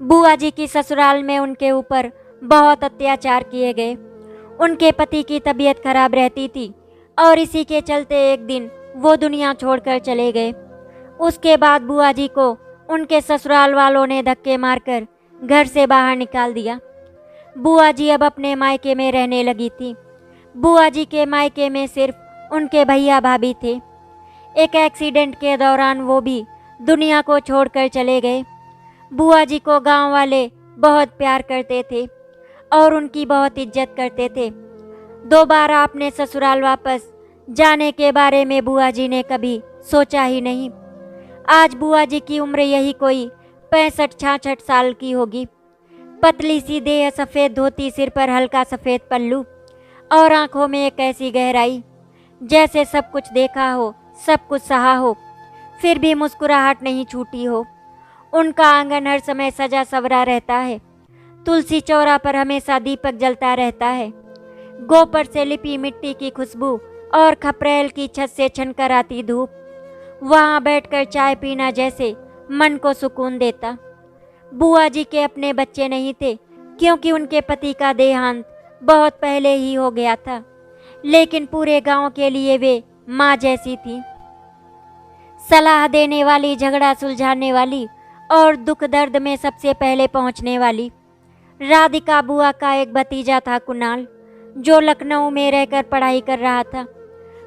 बुआ जी की ससुराल में उनके ऊपर बहुत अत्याचार किए गए। उनके पति की तबीयत खराब रहती थी और इसी के चलते एक दिन वो दुनिया छोड़कर चले गए। उसके बाद बुआ जी को उनके ससुराल वालों ने धक्के मारकर घर से बाहर निकाल दिया। बुआ जी अब अपने मायके में रहने लगी थी। बुआ जी के मायके में सिर्फ उनके भैया भाभी थे। एक एक्सीडेंट के दौरान वो भी दुनिया को छोड़कर चले गए। बुआ जी को गांव वाले बहुत प्यार करते थे और उनकी बहुत इज्जत करते थे। दोबारा अपने ससुराल वापस जाने के बारे में बुआ जी ने कभी सोचा ही नहीं। आज बुआ जी की उम्र यही कोई 65-66 साल की होगी। पतली सी देह, सफ़ेद धोती, सिर पर हल्का सफ़ेद पल्लू और आंखों में एक ऐसी गहराई जैसे सब कुछ देखा हो, सब कुछ सहा हो, फिर भी मुस्कुराहट नहीं छूटी हो। उनका आंगन हर समय सजा सवरा रहता है। तुलसी चौरा पर हमेशा दीपक जलता रहता है। गोबर से लिपी मिट्टी की खुशबू और खपरेल की छत से छनकर आती धूप, वहाँ बैठकर चाय पीना जैसे मन को सुकून देता। बुआ जी के अपने बच्चे नहीं थे क्योंकि उनके पति का देहांत बहुत पहले ही हो गया था, लेकिन पूरे गांव के लिए वे माँ जैसी थी। सलाह देने वाली, झगड़ा सुलझाने वाली और दुख दर्द में सबसे पहले पहुंचने वाली। राधिका बुआ का एक भतीजा था कुणाल, जो लखनऊ में रहकर पढ़ाई कर रहा था।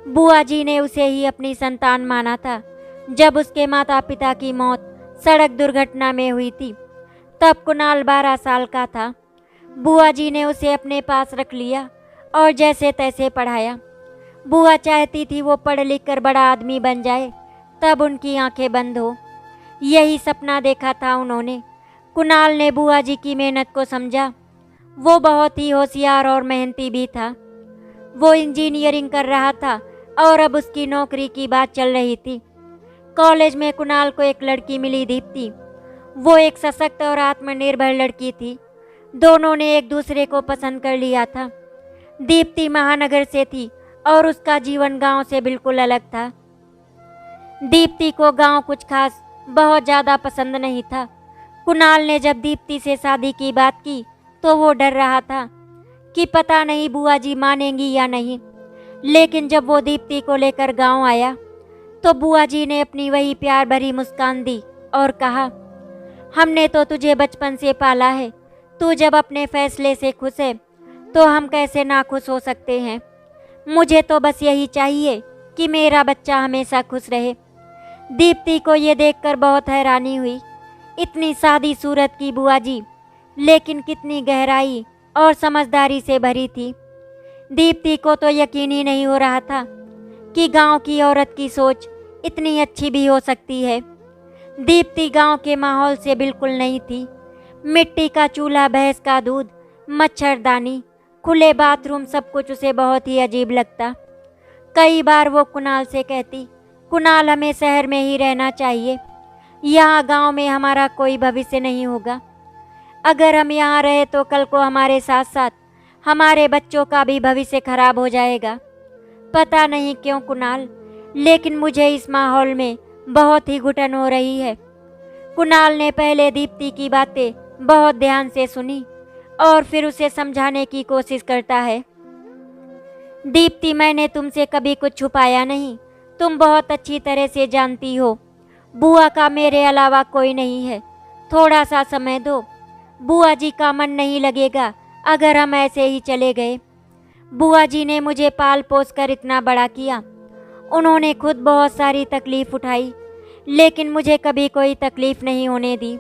बुआ जी ने उसे ही अपनी संतान माना था। जब उसके माता पिता की मौत सड़क दुर्घटना में हुई थी तब कुणाल 12 साल का था। बुआ जी ने उसे अपने पास रख लिया और जैसे तैसे पढ़ाया। बुआ चाहती थी वो पढ़ लिख कर बड़ा आदमी बन जाए, तब उनकी आंखें बंद हो। यही सपना देखा था उन्होंने। कुणाल ने बुआ जी की मेहनत को समझा। वो बहुत ही होशियार और मेहनती भी था। वो इंजीनियरिंग कर रहा था और अब उसकी नौकरी की बात चल रही थी। कॉलेज में कुणाल को एक लड़की मिली, दीप्ति। वो एक सशक्त और आत्मनिर्भर लड़की थी। दोनों ने एक दूसरे को पसंद कर लिया था। दीप्ति महानगर से थी और उसका जीवन गांव से बिल्कुल अलग था। दीप्ति को गांव कुछ खास बहुत ज़्यादा पसंद नहीं था। कुणाल ने जब दीप्ति से शादी की बात की तो वो डर रहा था कि पता नहीं बुआ जी मानेंगी या नहीं। लेकिन जब वो दीप्ति को लेकर गांव आया तो बुआ जी ने अपनी वही प्यार भरी मुस्कान दी और कहा, हमने तो तुझे बचपन से पाला है। तू जब अपने फैसले से खुश है तो हम कैसे नाखुश हो सकते हैं। मुझे तो बस यही चाहिए कि मेरा बच्चा हमेशा खुश रहे। दीप्ति को ये देखकर बहुत हैरानी हुई। इतनी सादी सूरत की बुआ जी, लेकिन कितनी गहराई और समझदारी से भरी थी। दीप्ति को तो यकीन ही नहीं हो रहा था कि गांव की औरत की सोच इतनी अच्छी भी हो सकती है। दीप्ति गांव के माहौल से बिल्कुल नहीं थी। मिट्टी का चूल्हा, भैंस का दूध, मच्छरदानी, खुले बाथरूम, सब कुछ उसे बहुत ही अजीब लगता। कई बार वो कुणाल से कहती, कुणाल हमें शहर में ही रहना चाहिए। यहाँ गांव में हमारा कोई भविष्य नहीं होगा। अगर हम यहाँ रहे तो कल को हमारे साथ साथ हमारे बच्चों का भी भविष्य खराब हो जाएगा। पता नहीं क्यों कुणाल, लेकिन मुझे इस माहौल में बहुत ही घुटन हो रही है। कुणाल ने पहले दीप्ति की बातें बहुत ध्यान से सुनी और फिर उसे समझाने की कोशिश करता है। दीप्ति, मैंने तुमसे कभी कुछ छुपाया नहीं। तुम बहुत अच्छी तरह से जानती हो बुआ का मेरे अलावा कोई नहीं है। थोड़ा सा समय दो। बुआ जी का मन नहीं लगेगा अगर हम ऐसे ही चले गए। बुआ जी ने मुझे पाल पोस कर इतना बड़ा किया। उन्होंने खुद बहुत सारी तकलीफ़ उठाई, लेकिन मुझे कभी कोई तकलीफ़ नहीं होने दी।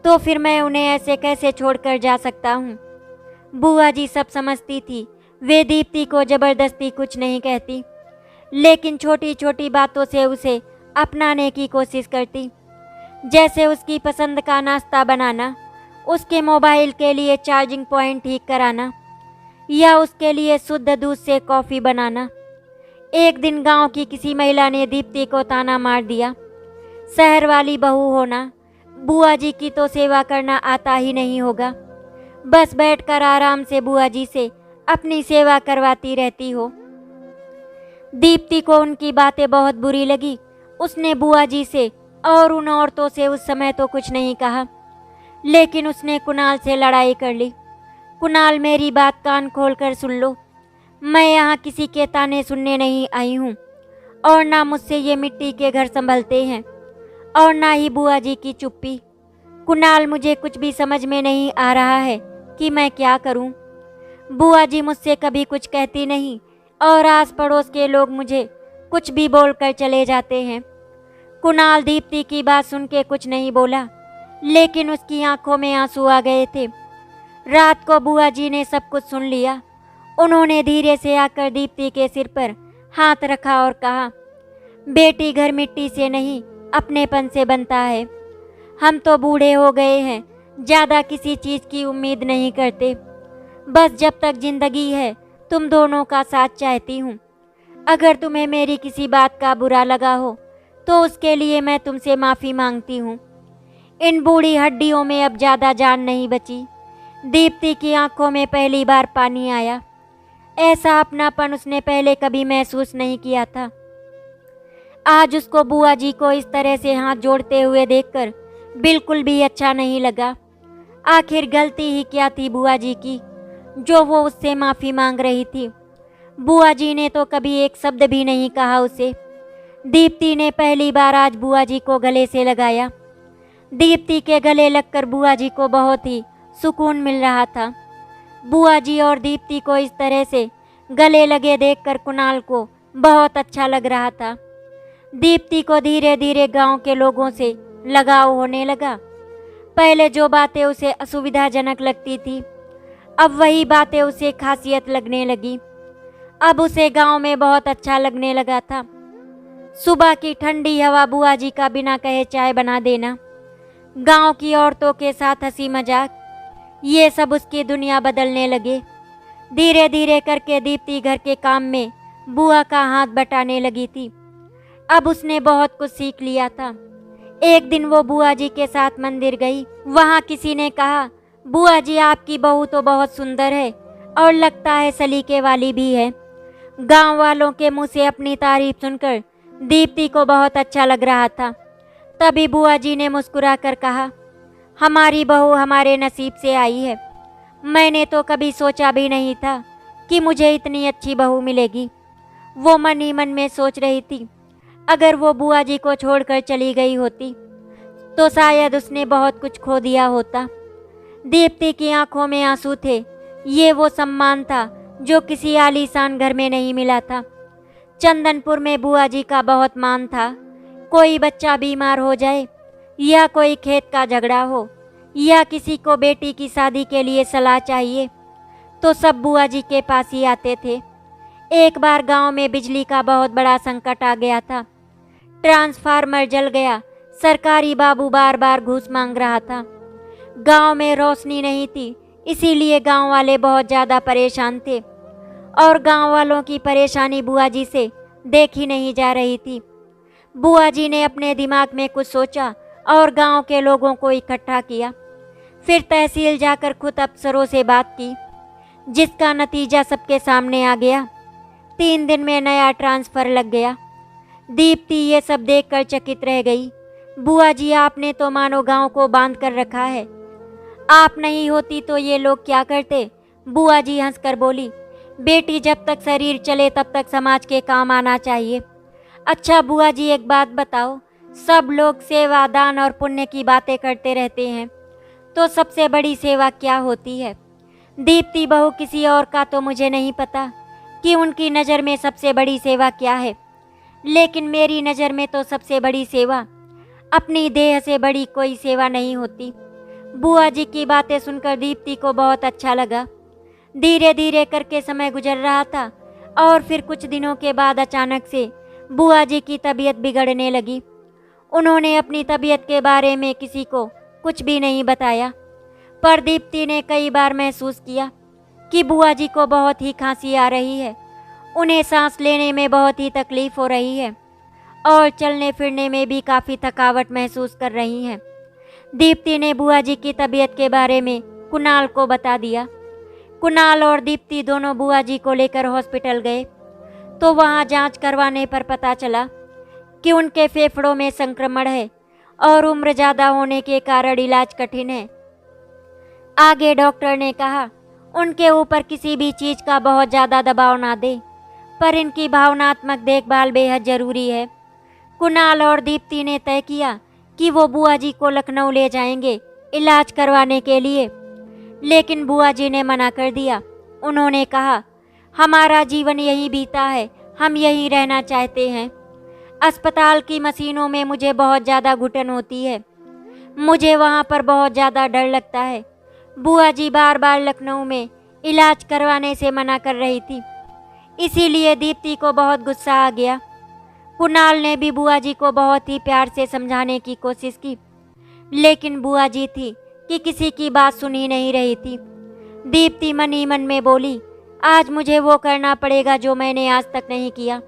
तो फिर मैं उन्हें ऐसे कैसे छोड़कर जा सकता हूँ। बुआ जी सब समझती थी। वे दीप्ति को ज़बरदस्ती कुछ नहीं कहती, लेकिन छोटी छोटी बातों से उसे अपनाने की कोशिश करती। जैसे उसकी पसंद का नाश्ता बनाना, उसके मोबाइल के लिए चार्जिंग पॉइंट ठीक कराना या उसके लिए शुद्ध दूध से कॉफ़ी बनाना। एक दिन गांव की किसी महिला ने दीप्ति को ताना मार दिया, शहर वाली बहू होना, बुआ जी की तो सेवा करना आता ही नहीं होगा। बस बैठकर आराम से बुआ जी से अपनी सेवा करवाती रहती हो। दीप्ति को उनकी बातें बहुत बुरी लगी। उसने बुआ जी से और उन औरतों से उस समय तो कुछ नहीं कहा, लेकिन उसने कुणाल से लड़ाई कर ली। कुणाल, मेरी बात कान खोलकर सुन लो। मैं यहाँ किसी के ताने सुनने नहीं आई हूँ, और ना मुझसे ये मिट्टी के घर संभलते हैं, और ना ही बुआ जी की चुप्पी। कुणाल, मुझे कुछ भी समझ में नहीं आ रहा है कि मैं क्या करूँ। बुआ जी मुझसे कभी कुछ कहती नहीं, और आस पड़ोस के लोग मुझे कुछ भी बोलकर चले जाते हैं। कुणाल दीप्ति की बात सुन के कुछ नहीं बोला, लेकिन उसकी आंखों में आंसू आ गए थे। रात को बुआ जी ने सब कुछ सुन लिया। उन्होंने धीरे से आकर दीप्ति के सिर पर हाथ रखा और कहा, बेटी, घर मिट्टी से नहीं अपनेपन से बनता है। हम तो बूढ़े हो गए हैं, ज़्यादा किसी चीज़ की उम्मीद नहीं करते। बस जब तक जिंदगी है तुम दोनों का साथ चाहती हूँ। अगर तुम्हें मेरी किसी बात का बुरा लगा हो तो उसके लिए मैं तुमसे माफ़ी मांगती हूँ। इन बूढ़ी हड्डियों में अब ज़्यादा जान नहीं बची। दीप्ति की आंखों में पहली बार पानी आया। ऐसा अपनापन उसने पहले कभी महसूस नहीं किया था। आज उसको बुआ जी को इस तरह से हाथ जोड़ते हुए देखकर बिल्कुल भी अच्छा नहीं लगा। आखिर गलती ही क्या थी बुआ जी की, जो वो उससे माफ़ी मांग रही थी। बुआ जी ने तो कभी एक शब्द भी नहीं कहा उसे। दीप्ति ने पहली बार आज बुआ जी को गले से लगाया। दीप्ति के गले लगकर बुआ जी को बहुत ही सुकून मिल रहा था। बुआ जी और दीप्ति को इस तरह से गले लगे देखकर कुणाल को बहुत अच्छा लग रहा था। दीप्ति को धीरे धीरे गांव के लोगों से लगाव होने लगा। पहले जो बातें उसे असुविधाजनक लगती थी, अब वही बातें उसे खासियत लगने लगी। अब उसे गांव में बहुत अच्छा लगने लगा था। सुबह की ठंडी हवा, बुआ जी का बिना कहे चाय बना देना, गांव की औरतों के साथ हंसी मजाक, ये सब उसकी दुनिया बदलने लगे। धीरे धीरे करके दीप्ति घर के काम में बुआ का हाथ बटाने लगी थी। अब उसने बहुत कुछ सीख लिया था। एक दिन वो बुआ जी के साथ मंदिर गई। वहाँ किसी ने कहा, बुआ जी, आपकी बहू तो बहुत सुंदर है और लगता है सलीके वाली भी है। गांव वालों के मुंह से अपनी तारीफ सुनकर दीप्ति को बहुत अच्छा लग रहा था। तभी बुआ जी ने मुस्कुराकर कहा, हमारी बहू हमारे नसीब से आई है। मैंने तो कभी सोचा भी नहीं था कि मुझे इतनी अच्छी बहू मिलेगी। वो मन ही मन में सोच रही थी, अगर वो बुआ जी को छोड़कर चली गई होती तो शायद उसने बहुत कुछ खो दिया होता। दीप्ति की आंखों में आंसू थे। ये वो सम्मान था जो किसी आलीशान घर में नहीं मिला था। चंदनपुर में बुआ जी का बहुत मान था। कोई बच्चा बीमार हो जाए, या कोई खेत का झगड़ा हो, या किसी को बेटी की शादी के लिए सलाह चाहिए, तो सब बुआ जी के पास ही आते थे। एक बार गांव में बिजली का बहुत बड़ा संकट आ गया था। ट्रांसफार्मर जल गया। सरकारी बाबू बार बार घूस मांग रहा था। गांव में रोशनी नहीं थी, इसीलिए गांव वाले बहुत ज़्यादा परेशान थे, और गांव वालों की परेशानी बुआ जी से देखी नहीं जा रही थी। बुआ जी ने अपने दिमाग में कुछ सोचा और गांव के लोगों को इकट्ठा किया। फिर तहसील जाकर खुद अफसरों से बात की, जिसका नतीजा सबके सामने आ गया। 3 दिन में नया ट्रांसफ़र लग गया। दीप्ति ये सब देखकर चकित रह गई। बुआ जी, आपने तो मानो गांव को बांध कर रखा है। आप नहीं होती तो ये लोग क्या करते? बुआ जी हंसकर बोली, बेटी, जब तक शरीर चले तब तक समाज के काम आना चाहिए। अच्छा बुआ जी, एक बात बताओ, सब लोग सेवा, दान और पुण्य की बातें करते रहते हैं, तो सबसे बड़ी सेवा क्या होती है? दीप्ति बहू, किसी और का तो मुझे नहीं पता कि उनकी नज़र में सबसे बड़ी सेवा क्या है, लेकिन मेरी नज़र में तो सबसे बड़ी सेवा अपनी देह से बड़ी कोई सेवा नहीं होती। बुआ जी की बातें सुनकर दीप्ति को बहुत अच्छा लगा। धीरे धीरे करके समय गुजर रहा था, और फिर कुछ दिनों के बाद अचानक से बुआ जी की तबीयत बिगड़ने लगी। उन्होंने अपनी तबीयत के बारे में किसी को कुछ भी नहीं बताया, पर दीप्ति ने कई बार महसूस किया कि बुआ जी को बहुत ही खांसी आ रही है। उन्हें सांस लेने में बहुत ही तकलीफ हो रही है, और चलने फिरने में भी काफ़ी थकावट महसूस कर रही हैं। दीप्ति ने बुआ जी की तबीयत के बारे में कुणाल को बता दिया। कुणाल और दीप्ति दोनों बुआ जी को लेकर हॉस्पिटल गए, तो वहाँ जांच करवाने पर पता चला कि उनके फेफड़ों में संक्रमण है, और उम्र ज़्यादा होने के कारण इलाज कठिन है। आगे डॉक्टर ने कहा, उनके ऊपर किसी भी चीज़ का बहुत ज़्यादा दबाव ना दे, पर इनकी भावनात्मक देखभाल बेहद ज़रूरी है। कुणाल और दीप्ति ने तय किया कि वो बुआ जी को लखनऊ ले जाएंगे इलाज करवाने के लिए, लेकिन बुआ जी ने मना कर दिया। उन्होंने कहा, हमारा जीवन यहीं बीता है, हम यहीं रहना चाहते हैं। अस्पताल की मशीनों में मुझे बहुत ज़्यादा घुटन होती है, मुझे वहाँ पर बहुत ज़्यादा डर लगता है। बुआ जी बार बार लखनऊ में इलाज करवाने से मना कर रही थी, इसीलिए दीप्ति को बहुत गुस्सा आ गया। कुणाल ने भी बुआ जी को बहुत ही प्यार से समझाने की कोशिश की, लेकिन बुआ जी थी कि किसी की बात सुन ही नहीं रही थी। दीप्ति मन ही मन में बोली, आज मुझे वो करना पड़ेगा जो मैंने आज तक नहीं किया।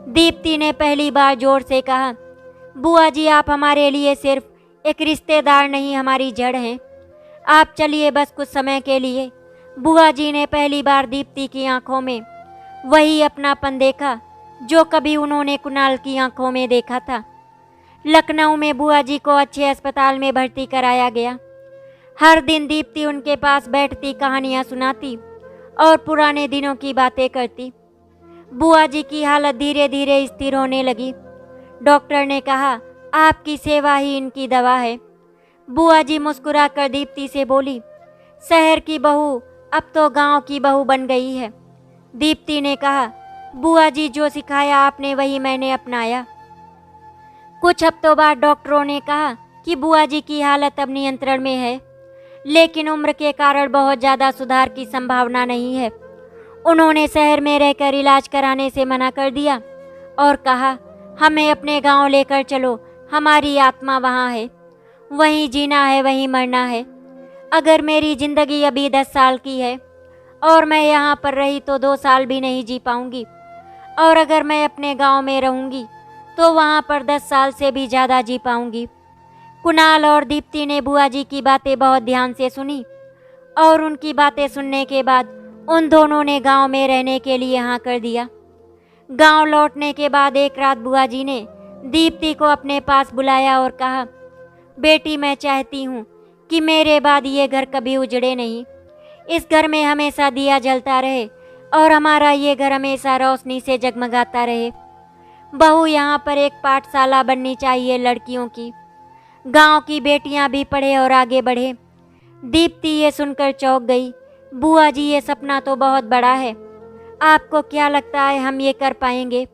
दीप्ति ने पहली बार जोर से कहा, बुआ जी आप हमारे लिए सिर्फ एक रिश्तेदार नहीं, हमारी जड़ हैं। आप चलिए बस कुछ समय के लिए। बुआ जी ने पहली बार दीप्ति की आंखों में वही अपनापन देखा जो कभी उन्होंने कुणाल की आंखों में देखा था। लखनऊ में बुआ जी को अच्छे अस्पताल में भर्ती कराया गया। हर दिन दीप्ति उनके पास बैठती, कहानियाँ सुनाती और पुराने दिनों की बातें करती। बुआ जी की हालत धीरे धीरे स्थिर होने लगी। डॉक्टर ने कहा, आपकी सेवा ही इनकी दवा है। बुआ जी मुस्कुराकर दीप्ति से बोली, शहर की बहू अब तो गांव की बहू बन गई है। दीप्ति ने कहा, बुआ जी जो सिखाया आपने वही मैंने अपनाया। कुछ हफ्तों बाद डॉक्टरों ने कहा कि बुआ जी की हालत अब नियंत्रण में है, लेकिन उम्र के कारण बहुत ज़्यादा सुधार की संभावना नहीं है। उन्होंने शहर में रहकर इलाज कराने से मना कर दिया और कहा, हमें अपने गांव लेकर चलो, हमारी आत्मा वहाँ है, वहीं जीना है, वहीं मरना है। अगर मेरी ज़िंदगी अभी 10 साल की है और मैं यहाँ पर रही तो 2 साल भी नहीं जी पाऊँगी, और अगर मैं अपने गांव में रहूँगी तो वहाँ पर 10 साल से भी ज़्यादा जी पाऊँगी। कुणाल और दीप्ति ने बुआ जी की बातें बहुत ध्यान से सुनी और उनकी बातें सुनने के बाद उन दोनों ने गांव में रहने के लिए हाँ कर दिया। गांव लौटने के बाद एक रात बुआ जी ने दीप्ति को अपने पास बुलाया और कहा, बेटी मैं चाहती हूँ कि मेरे बाद ये घर कभी उजड़े नहीं। इस घर में हमेशा दिया जलता रहे और हमारा ये घर हमेशा रोशनी से जगमगाता रहे। बहू यहाँ पर एक पाठशाला बननी चाहिए लड़कियों की, गांव की बेटियाँ भी पढ़े और आगे बढ़े। दीप्ति ये सुनकर चौंक गई। बुआ जी ये सपना तो बहुत बड़ा है, आपको क्या लगता है हम ये कर पाएंगे?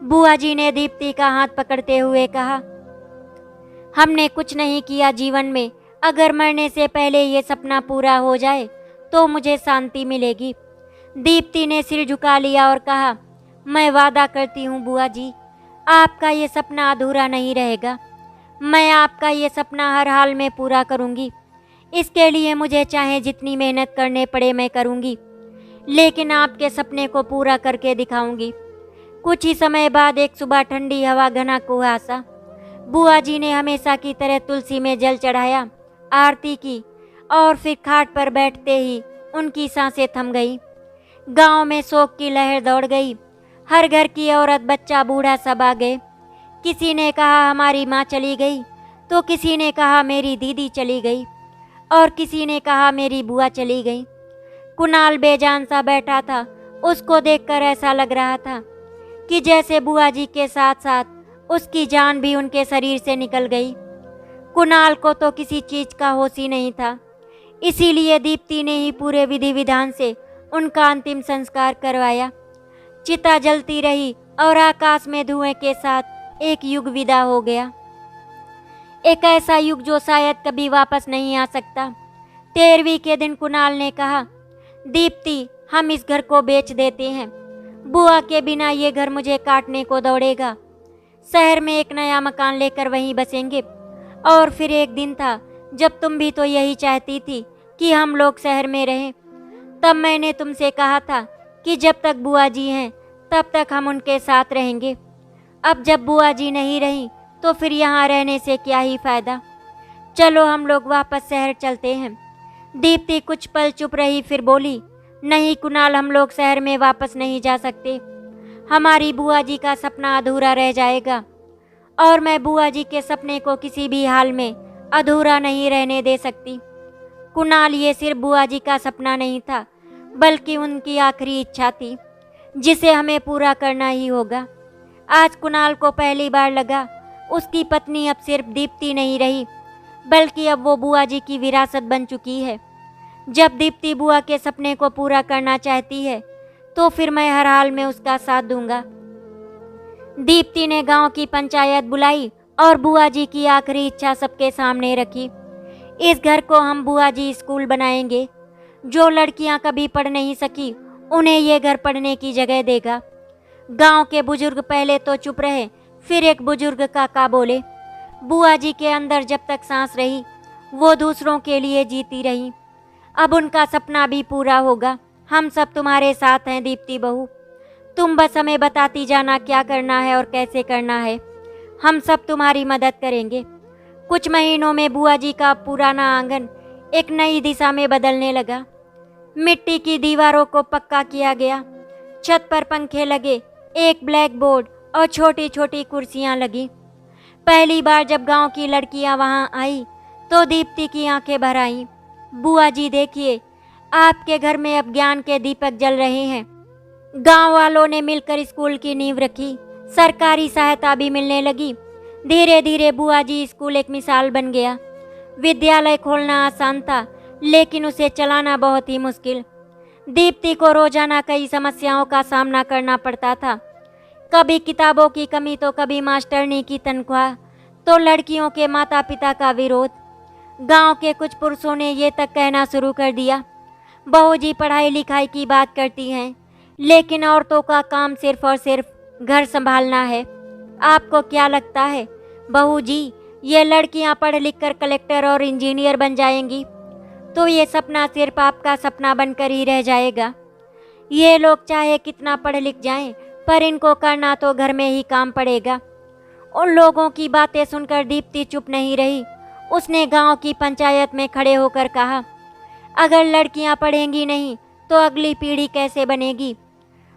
बुआ जी ने दीप्ति का हाथ पकड़ते हुए कहा, हमने कुछ नहीं किया जीवन में, अगर मरने से पहले ये सपना पूरा हो जाए तो मुझे शांति मिलेगी। दीप्ति ने सिर झुका लिया और कहा, मैं वादा करती हूँ बुआ जी, आपका ये सपना अधूरा नहीं रहेगा। मैं आपका ये सपना हर हाल में पूरा करूँगी। इसके लिए मुझे चाहे जितनी मेहनत करने पड़े मैं करूँगी, लेकिन आपके सपने को पूरा करके दिखाऊँगी। कुछ ही समय बाद एक सुबह ठंडी हवा, घना कुहासा। बुआ जी ने हमेशा की तरह तुलसी में जल चढ़ाया, आरती की और फिर खाट पर बैठते ही उनकी सांसें थम गई। गांव में शोक की लहर दौड़ गई। हर घर की औरत, बच्चा, बूढ़ा सब आ गए। किसी ने कहा हमारी माँ चली गई, तो किसी ने कहा मेरी दीदी चली गई, और किसी ने कहा मेरी बुआ चली गई। कुणाल बेजान सा बैठा था। उसको देखकर ऐसा लग रहा था कि जैसे बुआ जी के साथ साथ उसकी जान भी उनके शरीर से निकल गई। कुणाल को तो किसी चीज़ का होश ही नहीं था, इसीलिए दीप्ति ने ही पूरे विधि विधान से उनका अंतिम संस्कार करवाया। चिता जलती रही और आकाश में धुएं के साथ एक युग विदा हो गया। एक ऐसा युग जो शायद कभी वापस नहीं आ सकता। 13वीं के दिन कुणाल ने कहा, दीप्ति हम इस घर को बेच देते हैं। बुआ के बिना ये घर मुझे काटने को दौड़ेगा। शहर में एक नया मकान लेकर वहीं बसेंगे। और फिर एक दिन था जब तुम भी तो यही चाहती थी कि हम लोग शहर में रहें। तब मैंने तुमसे कहा था कि जब तक बुआ जी हैं तब तक हम उनके साथ रहेंगे। अब जब बुआ जी नहीं रही तो फिर यहाँ रहने से क्या ही फ़ायदा। चलो हम लोग वापस शहर चलते हैं। दीप्ति कुछ पल चुप रही, फिर बोली, नहीं कुणाल, हम लोग शहर में वापस नहीं जा सकते। हमारी बुआ जी का सपना अधूरा रह जाएगा और मैं बुआ जी के सपने को किसी भी हाल में अधूरा नहीं रहने दे सकती। कुणाल ये सिर्फ बुआ जी का सपना नहीं था, बल्कि उनकी आखिरी इच्छा थी, जिसे हमें पूरा करना ही होगा। आज कुणाल को पहली बार लगा उसकी पत्नी अब सिर्फ दीप्ति नहीं रही, बल्कि अब वो बुआ जी की विरासत बन चुकी है। जब दीप्ति बुआ के सपने को पूरा करना चाहती है, तो फिर मैं हर हाल में उसका साथ दूंगा। दीप्ति ने गांव की पंचायत बुलाई और बुआ जी की आखिरी इच्छा सबके सामने रखी। इस घर को हम बुआ जी स्कूल बनाएंगे। जो लड़कियां कभी पढ़ नहीं सकी, उन्हें ये घर पढ़ने की जगह देगा। गांव के बुजुर्ग पहले तो चुप रहे, फिर एक बुजुर्ग काका बोले, बुआ जी के अंदर जब तक सांस रही, वो दूसरों के लिए जीती रही। अब उनका सपना भी पूरा होगा। हम सब तुम्हारे साथ हैं दीप्ति बहू। तुम बस हमें बताती जाना क्या करना है और कैसे करना है। हम सब तुम्हारी मदद करेंगे। कुछ महीनों में बुआ जी का पुराना आंगन एक नई दिशा में बदलने लगा। मिट्टी की दीवारों को पक्का किया गया, छत पर पंखे लगे, एक ब्लैक बोर्ड और छोटी छोटी कुर्सियां लगी। पहली बार जब गांव की लड़कियां वहां आई, तो दीप्ति की आंखें भर आईं। बुआ जी देखिए, आपके घर में अब ज्ञान के दीपक जल रहे हैं। गांव वालों ने मिलकर स्कूल की नींव रखी, सरकारी सहायता भी मिलने लगी। धीरे धीरे बुआ जी स्कूल एक मिसाल बन गया। विद्यालय खोलना आसान था, लेकिन उसे चलाना बहुत ही मुश्किल। दीप्ति को रोजाना कई समस्याओं का सामना करना पड़ता था। कभी किताबों की कमी, तो कभी मास्टरनी की तनख्वाह, तो लड़कियों के माता पिता का विरोध। गांव के कुछ पुरुषों ने ये तक कहना शुरू कर दिया, बहू जी पढ़ाई लिखाई की बात करती हैं, लेकिन औरतों का काम सिर्फ और सिर्फ घर संभालना है। आपको क्या लगता है बहू जी, ये लड़कियां पढ़ लिख कर कलेक्टर और इंजीनियर बन जाएंगी, तो ये सपना सिर्फ आपका सपना बनकर ही रह जाएगा। ये लोग चाहे कितना पढ़ लिख जाएं, पर इनको करना तो घर में ही काम पड़ेगा। उन लोगों की बातें सुनकर दीप्ति चुप नहीं रही। उसने गांव की पंचायत में खड़े होकर कहा, अगर लड़कियां पढ़ेंगी नहीं, तो अगली पीढ़ी कैसे बनेगी।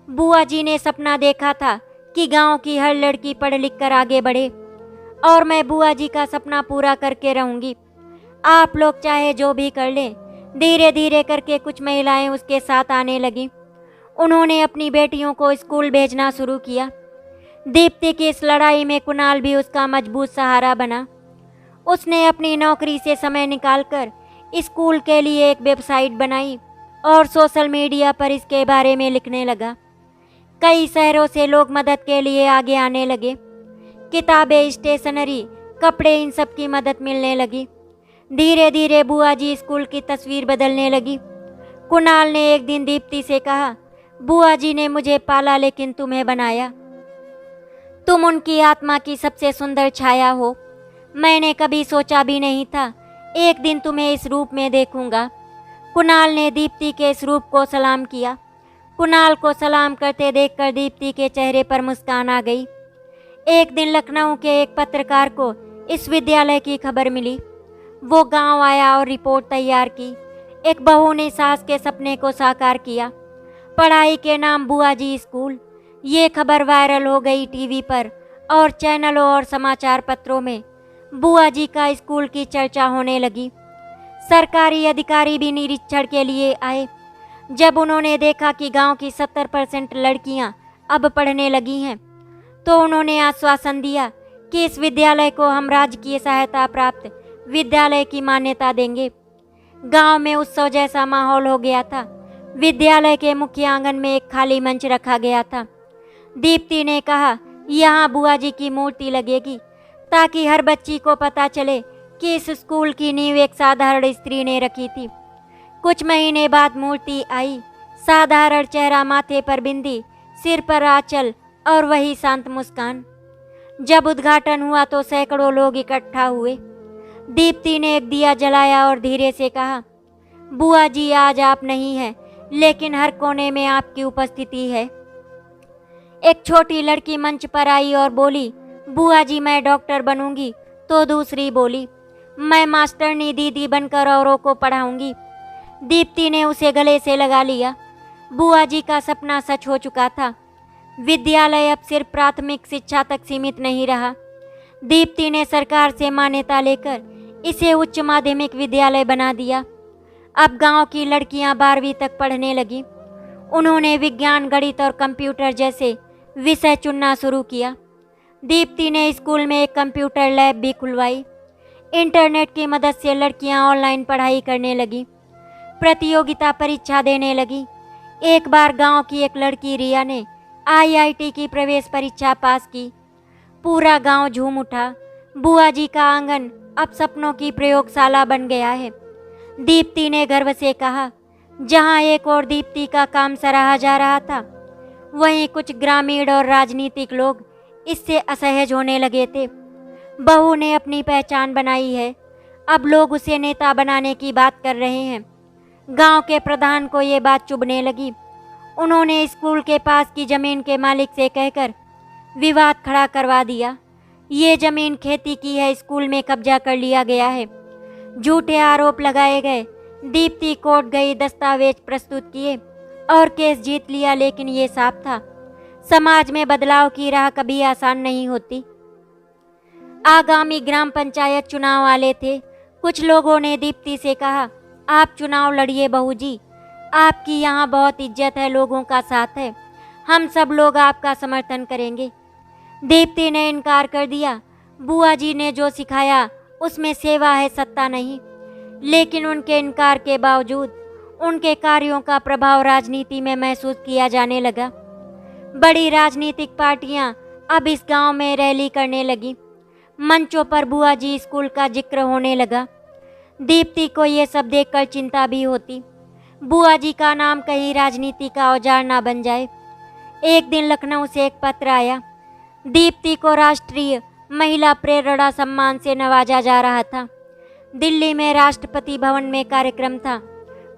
बुआ जी ने सपना देखा था कि गांव की हर लड़की पढ़ लिख कर आगे बढ़े, और मैं बुआ जी का सपना पूरा करके रहूंगी। आप लोग चाहे जो भी कर लें। धीरे धीरे करके कुछ महिलाएं उसके साथ आने लगीं। उन्होंने अपनी बेटियों को स्कूल भेजना शुरू किया। दीप्ति की इस लड़ाई में कुणाल भी उसका मजबूत सहारा बना। उसने अपनी नौकरी से समय निकालकर स्कूल के लिए एक वेबसाइट बनाई और सोशल मीडिया पर इसके बारे में लिखने लगा। कई शहरों से लोग मदद के लिए आगे आने लगे। किताबें, स्टेशनरी, कपड़े, इन सब की मदद मिलने लगी। धीरे धीरे बुआ जी स्कूल की तस्वीर बदलने लगी। कुणाल ने एक दिन दीप्ति से कहा, बुआ जी ने मुझे पाला, लेकिन तुम्हें बनाया। तुम उनकी आत्मा की सबसे सुंदर छाया हो। मैंने कभी सोचा भी नहीं था एक दिन तुम्हें इस रूप में देखूंगा। कुणाल ने दीप्ति के इस रूप को सलाम किया। कुणाल को सलाम करते देखकर दीप्ति के चेहरे पर मुस्कान आ गई। एक दिन लखनऊ के एक पत्रकार को इस विद्यालय की खबर मिली। वो गांव आया और रिपोर्ट तैयार की। एक बहू ने सास के सपने को साकार किया। पढ़ाई के नाम बुआ जी स्कूल। ये खबर वायरल हो गई टीवी पर और चैनलों और समाचार पत्रों में। बुआ जी का स्कूल की चर्चा होने लगी। सरकारी अधिकारी भी निरीक्षण के लिए आए। जब उन्होंने देखा कि गांव की 70% लड़कियां अब पढ़ने लगी हैं, तो उन्होंने आश्वासन दिया कि इस विद्यालय को हम राजकीय सहायता प्राप्त विद्यालय की मान्यता देंगे। गांव में उत्सव जैसा माहौल हो गया था। विद्यालय के मुख्य आंगन में एक खाली मंच रखा गया था। दीप्ति ने कहा, यहाँ बुआ जी की मूर्ति लगेगी, ताकि हर बच्ची को पता चले कि इस स्कूल की नींव एक साधारण स्त्री ने रखी थी। कुछ महीने बाद मूर्ति आई। साधारण चेहरा, माथे पर बिंदी, सिर पर आंचल और वही शांत मुस्कान। जब उद्घाटन हुआ तो सैकड़ों लोग इकट्ठा हुए। दीप्ति ने एक दिया जलाया और धीरे से कहा, बुआ जी आज आप नहीं हैं, लेकिन हर कोने में आपकी उपस्थिति है। एक छोटी लड़की मंच पर आई और बोली, बुआ जी मैं डॉक्टर बनूंगी। तो दूसरी बोली, मैं मास्टरनी दीदी बनकर औरों को पढ़ाऊंगी। दीप्ति ने उसे गले से लगा लिया। बुआ जी का सपना सच हो चुका था। विद्यालय अब सिर्फ प्राथमिक शिक्षा तक सीमित नहीं रहा। दीप्ति ने सरकार से मान्यता लेकर इसे उच्च माध्यमिक विद्यालय बना दिया। अब गांव की लड़कियां 12वीं तक पढ़ने लगी। उन्होंने विज्ञान, गणित और कंप्यूटर जैसे विषय चुनना शुरू किया। दीप्ति ने स्कूल में एक कंप्यूटर लैब भी खुलवाई। इंटरनेट की मदद से लड़कियां ऑनलाइन पढ़ाई करने लगी, प्रतियोगिता परीक्षा देने लगी। एक बार गांव की एक लड़की रिया ने आईआईटी की प्रवेश परीक्षा पास की। पूरा गांव झूम उठा। बुआ जी का आंगन अब सपनों की प्रयोगशाला बन गया है। दीप्ति ने गर्व से कहा। जहां एक और दीप्ति का काम सराहा जा रहा था, वहीं कुछ ग्रामीण और राजनीतिक लोग इससे असहज होने लगे थे। बहू ने अपनी पहचान बनाई है, अब लोग उसे नेता बनाने की बात कर रहे हैं। गांव के प्रधान को ये बात चुभने लगी। उन्होंने स्कूल के पास की जमीन के मालिक से कहकर विवाद खड़ा करवा दिया। ये जमीन खेती की है, स्कूल में कब्जा कर लिया गया है। झूठे आरोप लगाए गए। दीप्ति कोर्ट गई, दस्तावेज प्रस्तुत किए और केस जीत लिया। लेकिन ये साफ था, समाज में बदलाव की राह कभी आसान नहीं होती। आगामी ग्राम पंचायत चुनाव वाले थे। कुछ लोगों ने दीप्ति से कहा, आप चुनाव लड़िए बहू जी, आपकी यहाँ बहुत इज्जत है, लोगों का साथ है, हम सब लोग आपका समर्थन करेंगे। दीप्ति ने इनकार कर दिया। बुआ जी ने जो सिखाया उसमें सेवा है, सत्ता नहीं। लेकिन उनके इनकार के बावजूद उनके कार्यों का प्रभाव राजनीति में महसूस किया जाने लगा। बड़ी राजनीतिक पार्टियां अब इस गांव में रैली करने लगी। मंचों पर बुआ जी स्कूल का जिक्र होने लगा। दीप्ति को ये सब देखकर चिंता भी होती, बुआ जी का नाम कहीं राजनीति का औजार ना बन जाए। एक दिन लखनऊ से एक पत्र आया। दीप्ति को राष्ट्रीय महिला प्रेरणा सम्मान से नवाजा जा रहा था। दिल्ली में राष्ट्रपति भवन में कार्यक्रम था।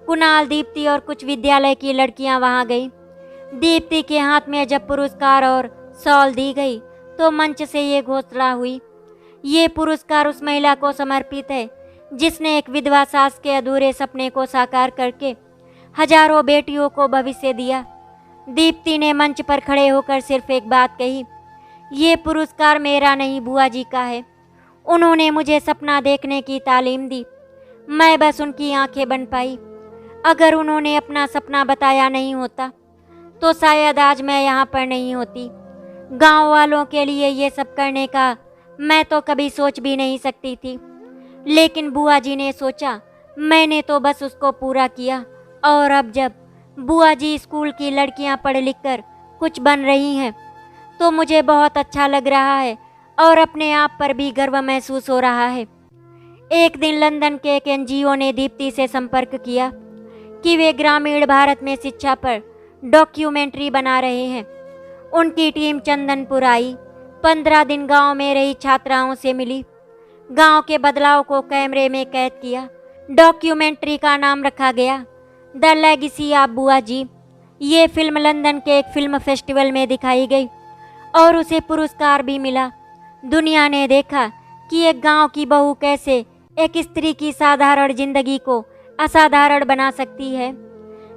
कुणाल, दीप्ति और कुछ विद्यालय की लड़कियां वहां गई। दीप्ति के हाथ में जब पुरस्कार और शॉल दी गई तो मंच से ये घोषणा हुई, ये पुरस्कार उस महिला को समर्पित है जिसने एक विधवा सास के अधूरे सपने को साकार करके हजारों बेटियों को भविष्य दिया। दीप्ति ने मंच पर खड़े होकर सिर्फ एक बात कही, ये पुरस्कार मेरा नहीं, बुआ जी का है। उन्होंने मुझे सपना देखने की तालीम दी, मैं बस उनकी आंखें बन पाई। अगर उन्होंने अपना सपना बताया नहीं होता तो शायद आज मैं यहाँ पर नहीं होती। गांव वालों के लिए ये सब करने का मैं तो कभी सोच भी नहीं सकती थी, लेकिन बुआ जी ने सोचा, मैंने तो बस उसको पूरा किया। और अब जब बुआ जी स्कूल की लड़कियां पढ़ लिख कर कुछ बन रही हैं तो मुझे बहुत अच्छा लग रहा है और अपने आप पर भी गर्व महसूस हो रहा है। एक दिन लंदन के एक एनजीओ ने दीप्ति से संपर्क किया कि वे ग्रामीण भारत में शिक्षा पर डॉक्यूमेंट्री बना रहे हैं। उनकी टीम चंदनपुर आई, 15 दिन गांव में रही, छात्राओं से मिली, गांव के बदलाव को कैमरे में कैद किया। डॉक्यूमेंट्री का नाम रखा गया द लेगेसी ऑफ बुआ जी। ये फिल्म लंदन के एक फिल्म फेस्टिवल में दिखाई गई और उसे पुरस्कार भी मिला। दुनिया ने देखा कि एक गांव की बहू कैसे एक स्त्री की साधारण जिंदगी को असाधारण बना सकती है।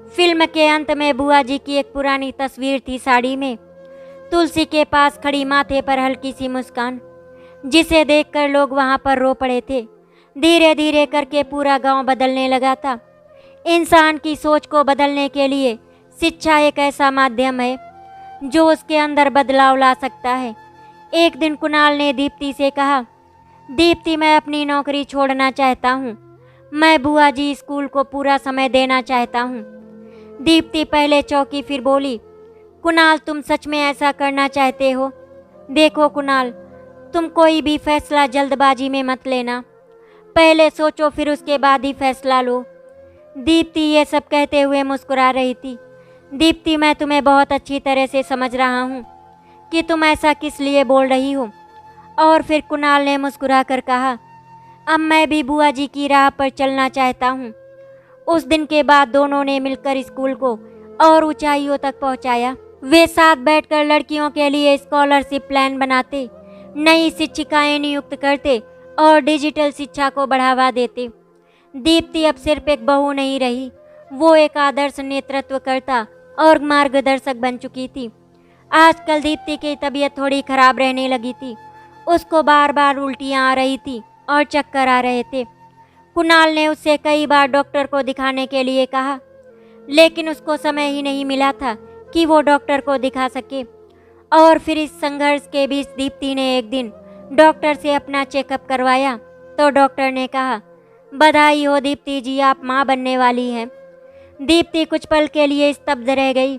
फिल्म के अंत में बुआ जी की एक पुरानी तस्वीर थी, साड़ी में, तुलसी के पास खड़ी, माथे पर हल्की सी मुस्कान, जिसे देखकर लोग वहां पर रो पड़े थे। धीरे धीरे करके पूरा गांव बदलने लगा था। इंसान की सोच को बदलने के लिए शिक्षा एक ऐसा माध्यम है जो उसके अंदर बदलाव ला सकता है। एक दिन कुणाल ने दीप्ति से कहा, दीप्ति, मैं अपनी नौकरी छोड़ना चाहता हूँ, मैं बुआ जी स्कूल को पूरा समय देना चाहता हूँ। दीप्ति पहले चौंकी, फिर बोली, कुणाल, तुम सच में ऐसा करना चाहते हो? देखो कुणाल, तुम कोई भी फैसला जल्दबाजी में मत लेना, पहले सोचो फिर उसके बाद ही फैसला लो। दीप्ति ये सब कहते हुए मुस्कुरा रही थी। दीप्ति, मैं तुम्हें बहुत अच्छी तरह से समझ रहा हूँ कि तुम ऐसा किस लिए बोल रही हो। और फिर कुणाल ने मुस्कुरा कर कहा, अब मैं भी बुआ जी की राह पर चलना चाहता हूँ। उस दिन के बाद दोनों ने मिलकर स्कूल को और ऊंचाइयों तक पहुँचाया। वे साथ बैठकर लड़कियों के लिए स्कॉलरशिप प्लान बनाते, नई शिक्षिकाएं नियुक्त करते और डिजिटल शिक्षा को बढ़ावा देते। दीप्ति अब सिर्फ एक बहू नहीं रही, वो एक आदर्श नेतृत्वकर्ता और मार्गदर्शक बन चुकी थी। आजकल दीप्ति की तबीयत थोड़ी खराब रहने लगी थी। उसको बार बार उल्टियाँ आ रही थी और चक्कर आ रहे थे। कुणाल ने उससे कई बार डॉक्टर को दिखाने के लिए कहा, लेकिन उसको समय ही नहीं मिला था कि वो डॉक्टर को दिखा सके। और फिर इस संघर्ष के बीच दीप्ति ने एक दिन डॉक्टर से अपना चेकअप करवाया तो डॉक्टर ने कहा, बधाई हो दीप्ति जी, आप माँ बनने वाली हैं। दीप्ति कुछ पल के लिए स्तब्ध रह गई।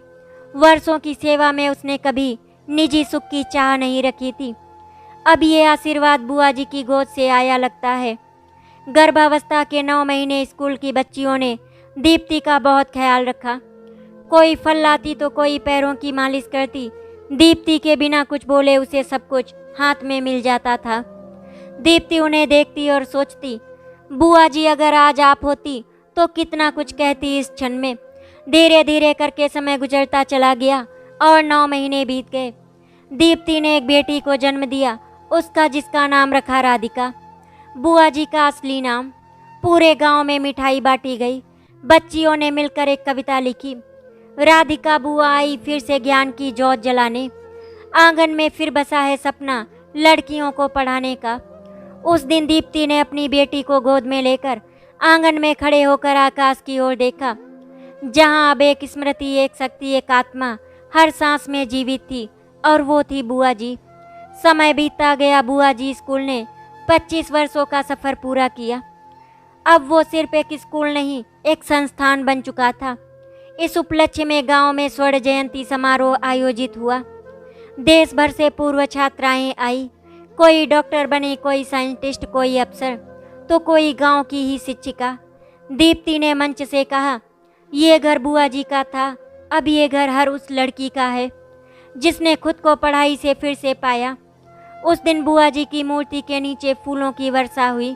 वर्षों की सेवा में उसने कभी निजी सुख की चाह नहीं रखी थी। अब ये आशीर्वाद बुआ जी की गोद से आया लगता है। गर्भावस्था के 9 महीने स्कूल की बच्चियों ने दीप्ति का बहुत ख्याल रखा। कोई फल लाती तो कोई पैरों की मालिश करती। दीप्ति के बिना कुछ बोले उसे सब कुछ हाथ में मिल जाता था। दीप्ति उन्हें देखती और सोचती, बुआ जी अगर आज आप होती तो कितना कुछ कहती इस क्षण में। धीरे धीरे करके समय गुजरता चला गया और 9 महीने बीत गए। दीप्ति ने एक बेटी को जन्म दिया, उसका जिसका नाम रखा राधिका। बुआ जी का असली नाम। पूरे गांव में मिठाई बांटी गई। बच्चियों ने मिलकर एक कविता लिखी। राधिका बुआ आई फिर से ज्ञान की ज्योत जलाने। आंगन में फिर बसा है सपना लड़कियों को पढ़ाने का। उस दिन दीप्ति ने अपनी बेटी को गोद में लेकर आंगन में खड़े होकर आकाश की ओर देखा, जहां अब एक स्मृति, एक शक्ति, एक आत्मा हर सांस में जीवित थी, और वो थी बुआ जी। समय बीतता गया। बुआ जी स्कूल ने 25 वर्षों का सफ़र पूरा किया। अब वो सिर्फ एक स्कूल नहीं, एक संस्थान बन चुका था। इस उपलक्ष्य में गांव में स्वर्ण जयंती समारोह आयोजित हुआ। देश भर से पूर्व छात्राएं आई। कोई डॉक्टर बने, कोई साइंटिस्ट, कोई अफसर, तो कोई गांव की ही शिक्षिका। दीप्ति ने मंच से कहा, ये घर बुआ जी का था, अब ये घर हर उस लड़की का है जिसने खुद को पढ़ाई से फिर से पाया। उस दिन बुआ जी की मूर्ति के नीचे फूलों की वर्षा हुई।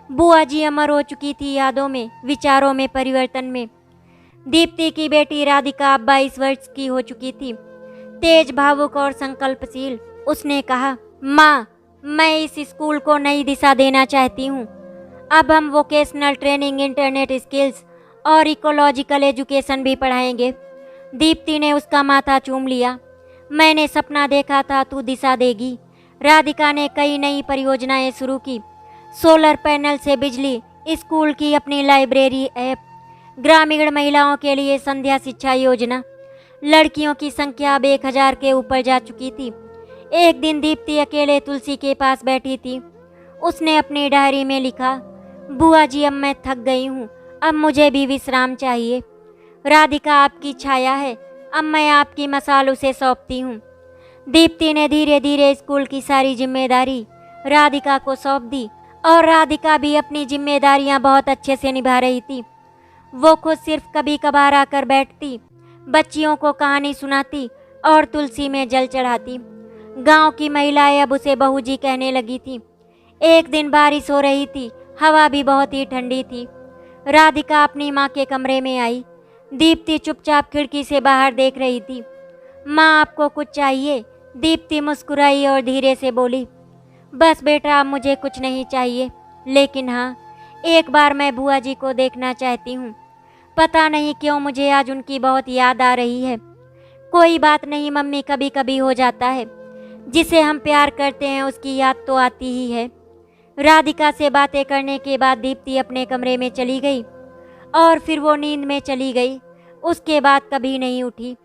बुआ जी अमर हो चुकी थी यादों में, विचारों में, परिवर्तन में। दीप्ति की बेटी राधिका अब 22 वर्ष की हो चुकी थी, तेज, भावुक और संकल्पशील। उसने कहा, माँ, मैं इस स्कूल को नई दिशा देना चाहती हूँ। अब हम वोकेशनल ट्रेनिंग, इंटरनेट स्किल्स और इकोलॉजिकल एजुकेशन भी पढ़ाएंगे। दीप्ति ने उसका माथा चूम लिया। मैंने सपना देखा था, तू दिशा देगी। राधिका ने कई नई परियोजनाएं शुरू की। सोलर पैनल से बिजली, स्कूल की अपनी लाइब्रेरी ऐप, ग्रामीण महिलाओं के लिए संध्या शिक्षा योजना। लड़कियों की संख्या अब 1000 के ऊपर जा चुकी थी। एक दिन दीप्ति अकेले तुलसी के पास बैठी थी। उसने अपनी डायरी में लिखा, बुआ जी अब मैं थक गई हूँ, अब मुझे भी विश्राम चाहिए। राधिका आपकी छाया है, अब मैं आपकी मसाल उसे सौंपती हूँ। दीप्ति ने धीरे धीरे स्कूल की सारी जिम्मेदारी राधिका को सौंप दी, और राधिका भी अपनी जिम्मेदारियां बहुत अच्छे से निभा रही थी। वो खुद सिर्फ कभी कभार आकर बैठती, बच्चियों को कहानी सुनाती और तुलसी में जल चढ़ाती। गांव की महिलाएं अब उसे बहू जी कहने लगी थी। एक दिन बारिश हो रही थी, हवा भी बहुत ही ठंडी थी। राधिका अपनी माँ के कमरे में आई। दीप्ति चुपचाप खिड़की से बाहर देख रही थी। माँ, आपको कुछ चाहिए? दीप्ति मुस्कुराई और धीरे से बोली, बस बेटा, अब मुझे कुछ नहीं चाहिए, लेकिन हाँ, एक बार मैं बुआ जी को देखना चाहती हूँ। पता नहीं क्यों मुझे आज उनकी बहुत याद आ रही है। कोई बात नहीं मम्मी, कभी कभी हो जाता है। जिसे हम प्यार करते हैं उसकी याद तो आती ही है। राधिका से बातें करने के बाद दीप्ति अपने कमरे में चली गई, और फिर वो नींद में चली गई। उसके बाद कभी नहीं उठी।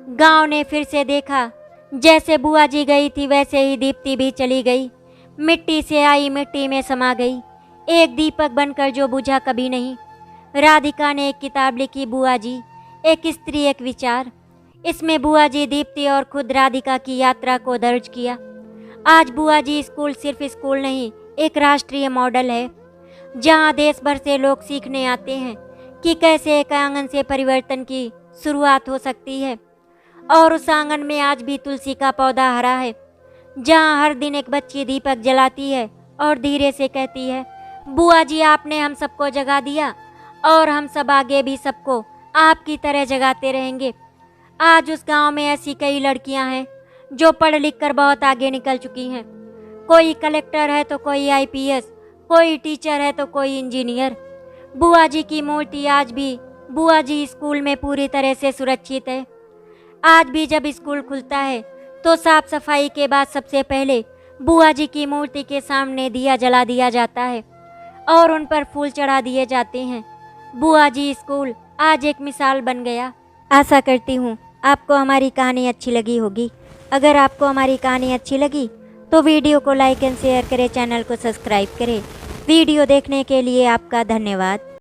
गांव ने फिर से देखा, जैसे बुआ जी गई थी वैसे ही दीप्ति भी चली गई। मिट्टी से आई, मिट्टी में समा गई, एक दीपक बनकर जो बुझा कभी नहीं। राधिका ने एक किताब लिखी, बुआ जी, एक स्त्री एक विचार। इसमें बुआ जी, दीप्ति और खुद राधिका की यात्रा को दर्ज किया। आज बुआ जी स्कूल सिर्फ स्कूल नहीं, एक राष्ट्रीय मॉडल है, जहां देश भर से लोग सीखने आते हैं कि कैसे एक आंगन से परिवर्तन की शुरुआत हो सकती है। और उस आंगन में आज भी तुलसी का पौधा हरा है, जहां हर दिन एक बच्ची दीपक जलाती है और धीरे से कहती है, बुआ जी, आपने हम सबको जगा दिया, और हम सब आगे भी सबको आपकी तरह जगाते रहेंगे। आज उस गांव में ऐसी कई लड़कियां हैं जो पढ़ लिख कर बहुत आगे निकल चुकी हैं। कोई कलेक्टर है तो कोई आईपीएस, कोई टीचर है तो कोई इंजीनियर। बुआ जी की मूर्ति आज भी बुआ जी स्कूल में पूरी तरह से सुरक्षित है। आज भी जब स्कूल खुलता है तो साफ सफाई के बाद सबसे पहले बुआ जी की मूर्ति के सामने दिया जला दिया जाता है, और उन पर फूल चढ़ा दिए जाते हैं। बुआ जी स्कूल आज एक मिसाल बन गया। आशा करती हूँ आपको हमारी कहानी अच्छी लगी होगी। अगर आपको हमारी कहानी अच्छी लगी तो वीडियो को लाइक एंड शेयर करें, चैनल को सब्सक्राइब करें। वीडियो देखने के लिए आपका धन्यवाद।